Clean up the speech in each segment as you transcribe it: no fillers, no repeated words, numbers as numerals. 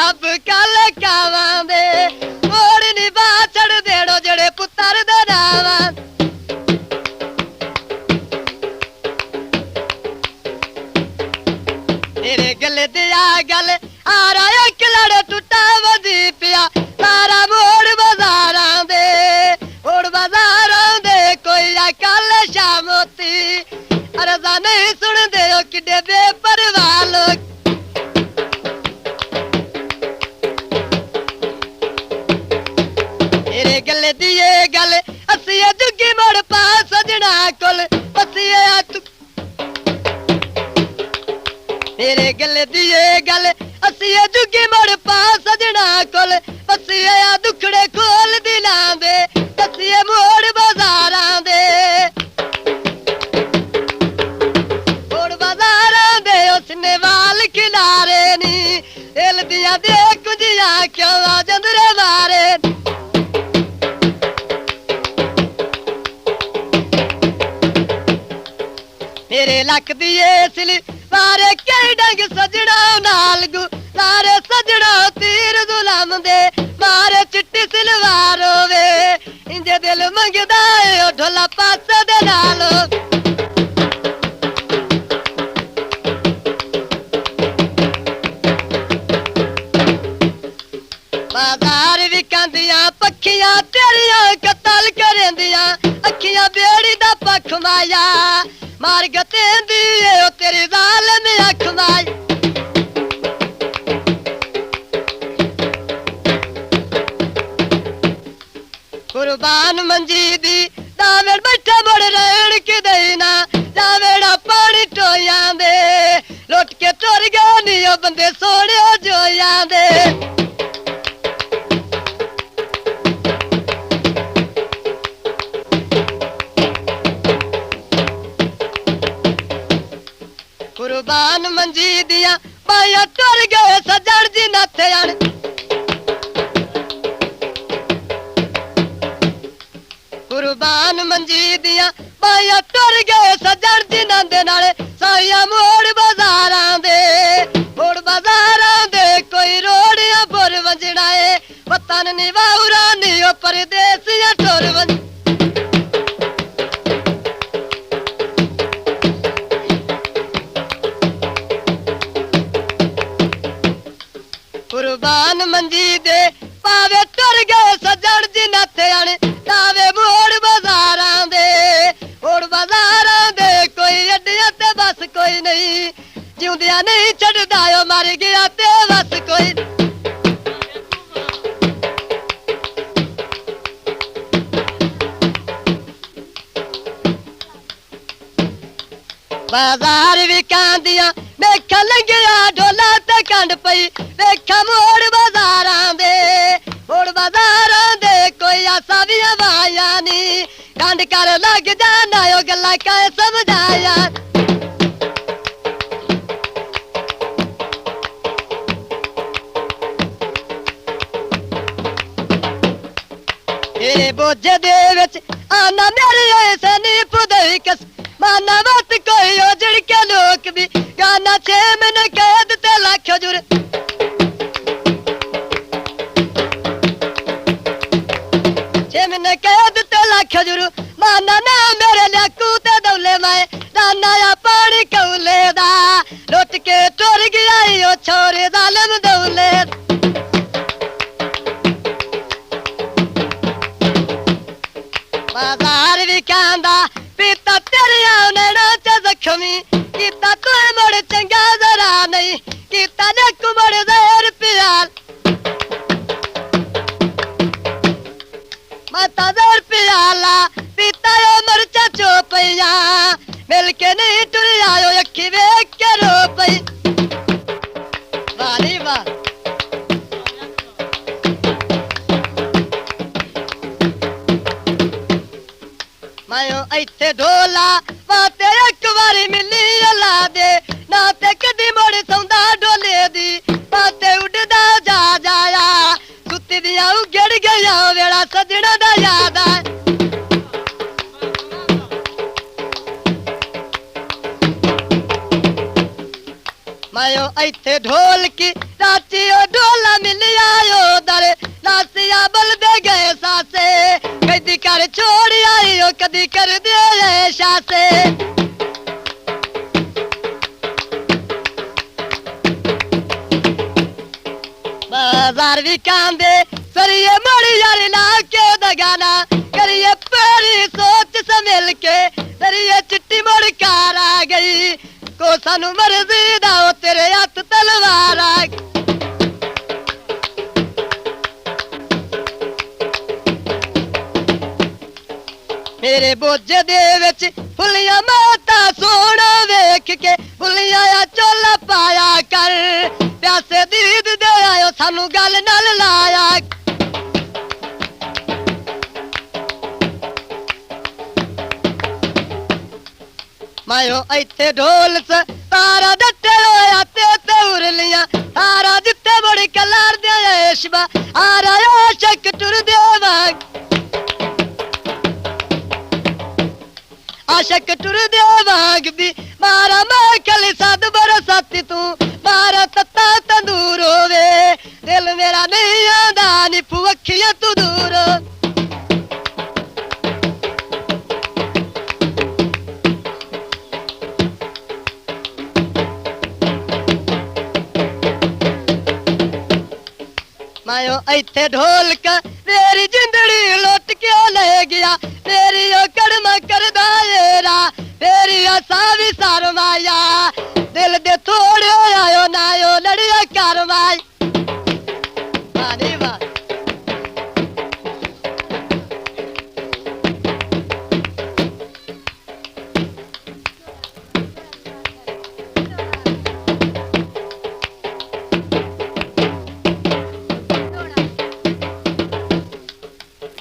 ਰੱਬ ਕਾਲੇ ਕਾਵਾਂ ਦੇ ਮੋੜ ਨੀ ਬਾਛੜ ਦੇੜੋ ਜਿਹੜੇ ਪੁੱਤਰ ਦੇ ਨਾਵਾਂ तेरे गले दिया गल आ रहा एक लड़ टूटा वधी पिया तारा मोड़ बाजारां दे कोई अकल शामोती अरजा नहीं सुन दे किडे बेपरवाह लोग तेरे गले दिए गल असिए जुगी मोड़ पा सजना कोल असिए तेरे गले दिए गल असिए जुगी मोड़ पा सजना कोल असिए दुखड़े खोल दिलां दे असिए मोड़ बाजारां दे उसने वाल खिलारे नी दिल दिया दे कुजिया क्यों आजंदरे मारे मेरे लक दिए सिल सारे कई डंग सजना नालगू सारे सजना तीर जुलम दे मारे चिट्टी सिलवार होवे इंजे दिल मंगदा है ढोला पास दे नालो बाजार विकांदियां पखियां तेरियां कतल करेंदियां अखियां बेड़ी दा पख माया मार गतेंदी ओ तेरी जालम अख माया कुर्बान मंजी दी दावेड़ बैठा बड़ रहन के देना दावेड़ा पानी टोयां दे लुट के टुर गए नी ओ बंदे सोने जोयां दे कुर्बान मंजी दिया पाया टुर गए सजन जी नाथे आन कुर्बान मंजी दिया पाया टुर गए सजन जी नांदे नाले साया मोड़ बाजारां दे कोई रोड़ियां बुर वंजना है वतन नी वाहुरा नी ओ परदेसियां टुर वंज कुर्बान मंजी दे पावे टुर गए सजन जी नाथे आने तावे मोड़ बाजारां दे कोई अड्डियां ते बस कोई नहीं जिउंदियां नहीं छड्डदा ओ मर गया ते बस कोई बाजार विकांदियां वेख लंघिया ढोला ते कंड पई वेख मोड़ बाजारां दे कोई आसा भी आवाया नी कंड कर लग जाना ओ गल्ला कै समझाया तेरे बोझे दे विच आना मेरी ऐसे नी पुदई कस माना मत कोई उजड़ के लोक दी गाना 6 महीने कैद ते लख जुर 6 महीने कैद ते लख जुर माना ना मेरे लकू ते दौले मैं दाना या पानी कौले दा लुट के टुर गया ओ छोरे जालम दौले बाजार विकांदा पीता तेरिया नैना च जख्मी कीता तू मुड़ चंगा जरा नहीं कीता ने कुमड़ देर प्याल माता देर प्याला पीता यो मरचा चोपैया मिल के नहीं टुर आयो अखी वेख के रो पई वाली वाह मायो ऐथे ढोला बाते एक बारी मिली अला दे ना ते कदी मोड़ सौंदा ढोले दी बाते उड़दा जा जाया सुती दिया उगड़ गया वेड़ा सजना दा याद आ मायो ऐथे ढोल की चाची ओ ढोला मिल आयो दर लासिया बल दे गए सासे कदी कर छोड़ आई ओ कदी कर दे शासे बाजार भी कांदे सरिये मड़ी यार ला के दगाना करिए परी सोच संभल के सरिये चिट्ठी मोड़ कार आ गई को सानू मर्जी दा ओ तेरे हथ तलवार आ मेरे बोझे दे विच फुलियां माता सोना वेख के फुलियां आ चोला पाया कर प्यासे दीद दे आयो सानू गल नाल लाया मायो इत्थे ढोल स तारा डटे होया ते उरलियां तारा जित्ते बड़ी कलार दे ऐशबा आ रहा शक टुर देवा आशक टुर दे वाग भी मारा मैं कल साध बरसाती तू मारा तत्ता तंदूर होवे दिल मेरा नहीं आंदा नी फुखिया तू दूर मायो इत्थे ढोल का मेरी जिंदड़ी लुट के ले गया मेरी ओ कड़मा करदा येरा मेरी आसा भी सरमाया दिल दे थोड़े आयो नायो लड़िया कारवाई वाह वाह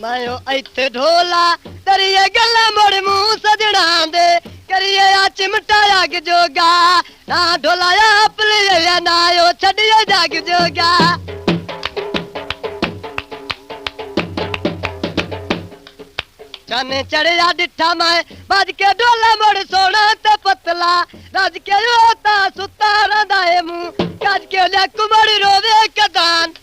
मायो इत्थे ढोला करिए गल्ला मोड़ मुंह सजना दे करिए आ चिमटा जाग जोगा ना ढोला आप ले ना यो छड़िए जाग जोगा चने चढ़िया डिठा मैं बज के ढोला मोड़ सोना ते पतला रज के होता सुता रंदाए मुंह कज के ले कुमड़ रोवे कदान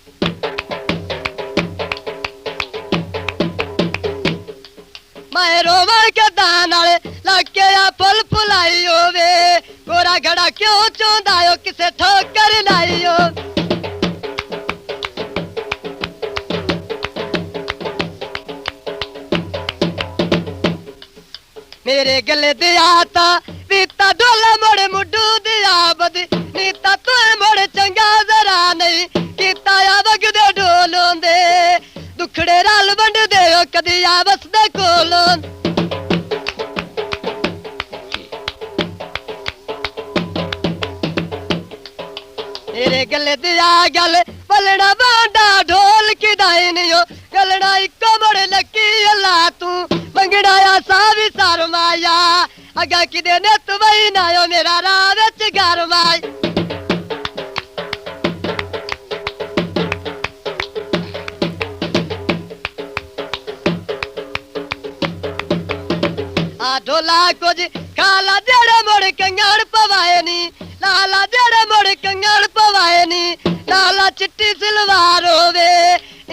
मैं रोवा के दान वाले लगे आ फुल फुलाई होवे गोरा घड़ा क्यों चौंदा हो किसे ठोकर लाई हो मेरे गले दिया ता बीता ढोला मोड़ मुड्डू दिया बद नीता तू मोड़ चंगा जरा नहीं कीता या बगदे ढोलों दे दुखड़े रल वंड दे कदी आवस दे कोलों मेरे गले दिया गल पलड़ा बांडा ढोल की दाइनियो गलड़ा इको बड़े लकी अल्लाह तू मंगड़ाया सा भी सरमाया अगा कि दे ने तू वही नायो मेरा राह विच गरमाई ढोला कुछ काला जेड़े मोड़ कंगड़ पवाए नी लाला जेड़े मोड़ कंगड़ पवाए नी लाला चिट्टी सलवार होवे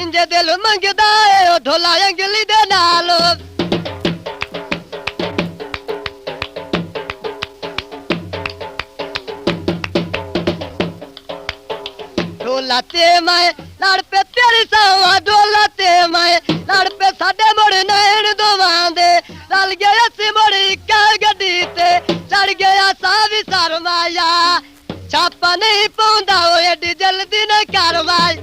इंजे दिल मंगदा है ओ ढोला अंगली दे नाल ढोला ते मैं लड़ पे तेरी सावा ढोला ते मैं लड़ पे साडे मोड़ नैन दोवां दे चल गया सिमड़ी का गड्डी ते चढ़ गया सा भी सरमाया छापा नहीं पाउंदा ओ एडी जल्दी न कारवाई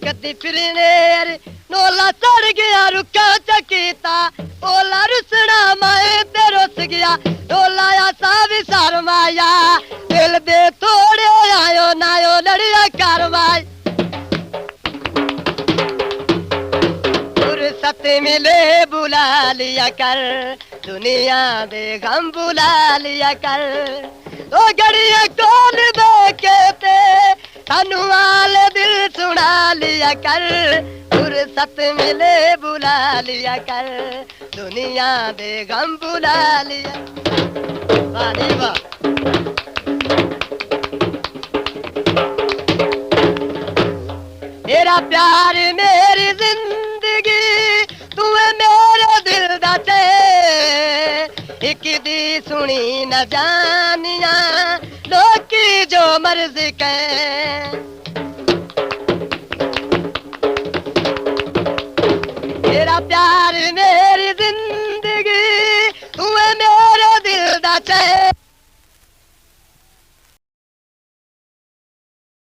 कदी फिरने नोला चढ़ गया रुका चकीता ओला रुसना माए ते रुस गया डोलाया सा भी सरमाया दिल दे थोड़े आयो नायो लड़िया कारवाई मिले बुला लिया कर, दुनिया दे गम बुला लिया कर। ओ गड़िया कौन देखे थे सानू वाले दिल सुना लिया कर, फुर्सत मिले बुला लिया कर, दुनिया दे गम बुला लिया। वाह जी वाह। मेरा प्यार मेरी जिंदगी तू है मेरे दिल दा चैन, एक दी सुनी न जानिया लोकी जो मर्जी कह।